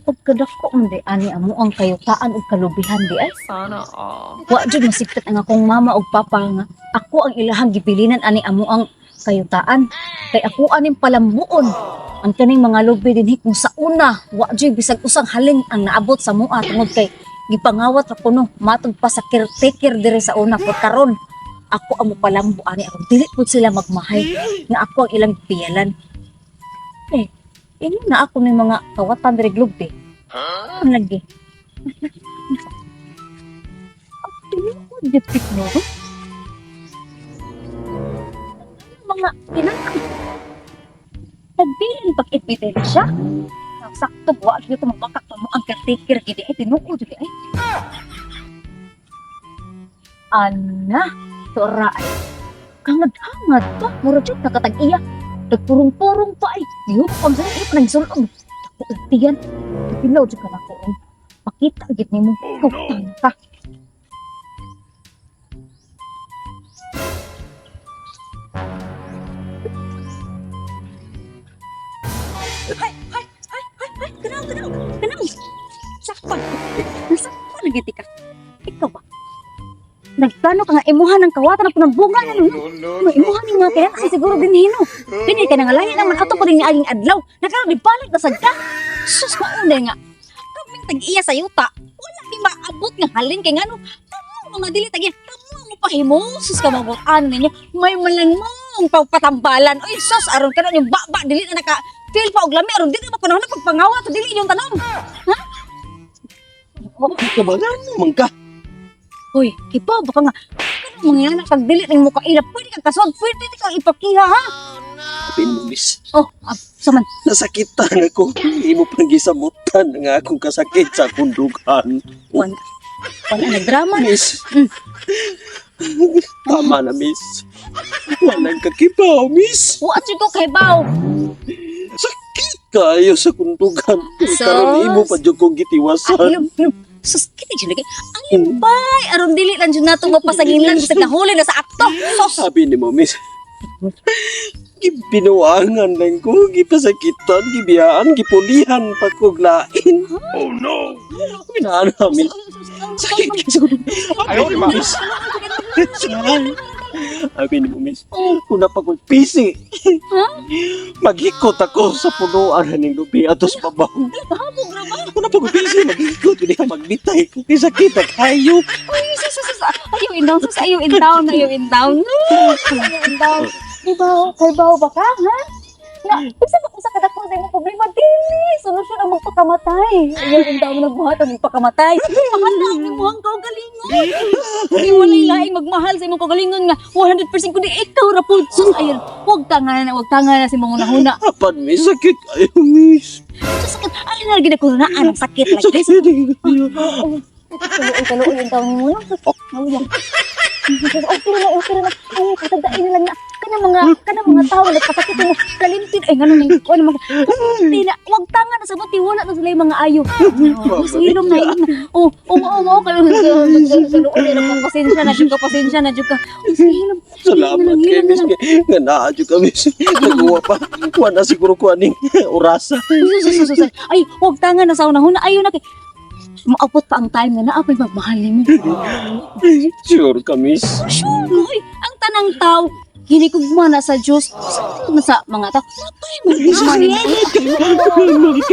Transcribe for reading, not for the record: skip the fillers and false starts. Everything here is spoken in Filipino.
pagkadako man di ani amo ang kayutaan ug kalubihan di ay. Sana all. Wa jud masigtat ang akong mama ug papa nga ako ang ilahang gibilinan ani amo ang kayutaan. Kay ako aning palambuon ang kaning mga lubi dinhi kung sa una wa jud bisag usang halin ang naabot sa mua tungod kay gipangawat ra kuno matod pa sa caretaker dire sa una pud karon. Ako ang palambo ani aron dili pud sila magmahay nga ako ang ilang piyalan. Eh, ini na ako ng mga kawatan dire glugde. Ano lagi? Tinukod dipit mo. Mga pinakit. Nagbilin pag-ipitin siya. Sakto po, at dito mamakak mo ang caretaker. Gidi ay tinukod. Gidi ay. Ana, tora ay. Kangad-hangad pa. Mura dyan, nakatag-iya. Nagpurong-purong pa ay. Diyo, kung saan iyo pa nagsulong. Ako, tiyan. Pilaw dyan ka na ko. Pakita, git ni mo. Kautang ka. Ganaw. Sakpan. Nasakpan lagi tika. Ikaw ba? Nagplano ka nga imuhan ng kawatan na bunga na no? Imuhan ni nga kaya kasi siguro din hino. Pini ka nang alaya naman ato pa rin ni aging adlaw. Nakaroon di balik na sagka. Sus maunday nga. Kaming tag-iya sa yuta. Wala di maabot nga halin kay ngano. Tamo mga dili tag-iya. Tamo mo pahimo. Sus ka mabutan ninyo. May malang mong patambalan. Oy sus aron ka na yung baba dili na naka feel pa og lami aron dili na panahon na pagpangawa to dili yung tanom. Ha? Kabagan naman ka. Hoy, kipa baka nga ano mga yan pag dili ning muka ila pwede kang kasod pwede kang ipakiha ha. Pinulis. Oh, saman. Nasakitan ako. Imo pang gisamutan nga akong kasakit sa kundugan. Wala na drama. Miss. Tama na, miss. Walang kakibaw, miss. Wa jud ko kay baw. Sakit kayo sa kundugan. Sus. Karon imo pa jud kong gitiwasan. Ayun. Sus, kita dyan lagi. Ang impay. Aron dili lang dyan nato mapasanginlan. Bisag nahuli na sa akto. Sus. Sabi ni mo, miss. Gibinuangan lang ko, gipasakitan, gibiyaan, gipulihan, pagkuglain. Oh no! Minaan namin. Sakit ka sa kundugan. Ayaw, miss. Sabi ni mo, miss, kung napagpisi, maghikot ako sa punuan ng lubi atos pabaw. Kung napagpisi, maghikot, hindi ka magbitay. Kung sakit kayo. Uy, sus. Ayaw in down, sus. Ayaw in down. Ayaw in down. Kay baw ba ka, ha? Na, isa ba kung sa kadako sa imong problema, dili. Solusyon ang magpakamatay. Ayaw in down nagbuhat ang magpakamatay. Mahal na ang imuhang kaugalingon. Hindi mo lain magmahal sa imong kaugalingon nga 100% kundi ikaw ra pud. Sus, ayun. Huwag ka nga na si mga unahuna. Apan, may sakit kayo, miss. Sa sakit, ay na lagi na kunaan ang sakit like this. Sakit kayo. Kaluoy yung taon mo lang. Okay na. Ay, patagdain na lang na. Kana mga tao nagpasakit mo. Kalimtin. Ay, ganun yung kuwan mga. Hindi na. Huwag tanga na sa buti. Wala na sila yung mga ayo. Mas hilom na yun. Oo. Kayo kaluoy na pasensya na. Diyo ka. Mas hilom. Salamat kay miss. Nga naadyo ka, miss. Nagawa pa. Wala siguro ko aning orasa. Ay, huwag tanga na sa unahuna. Ayaw na kay. Maabot pa ang time na naapay magmahalin mo. Sure ka, miss. Sure, oy, ang tanang tao, hinikugma na sa Diyos, sa mga tao, napay magmahalin mo. Salamat kayo, miss.